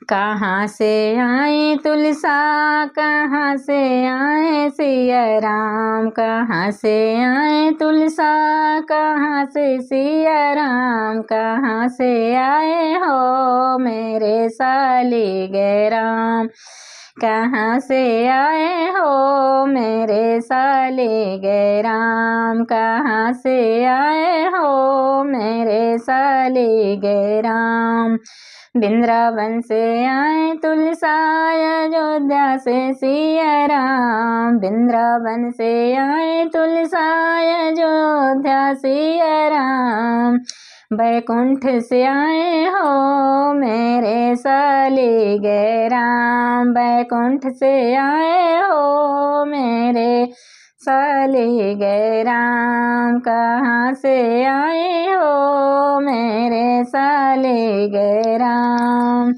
कहाँ से आए तुलसा, कहाँ से आए सिया राम, कहाँ से आए तुलसा, कहाँ से सिया राम, कहाँ से आए हो मेरे सालिगे राम, कहाँ से आए हो मेरे सालिगे राम, कहाँ से आए हो मेरे सालिगे राम। वृंदावन से आए तुलसा, अयोध्या से सिया राम, वृंदावन से आए तुलसा, अयोध्या सिया राम, बैकुंठ से आए हो मेरे सालिगे राम, बैकुंठ से आए हो मेरे सालिगे राम, कहाँ से आए हो मेरे सालिगे राम।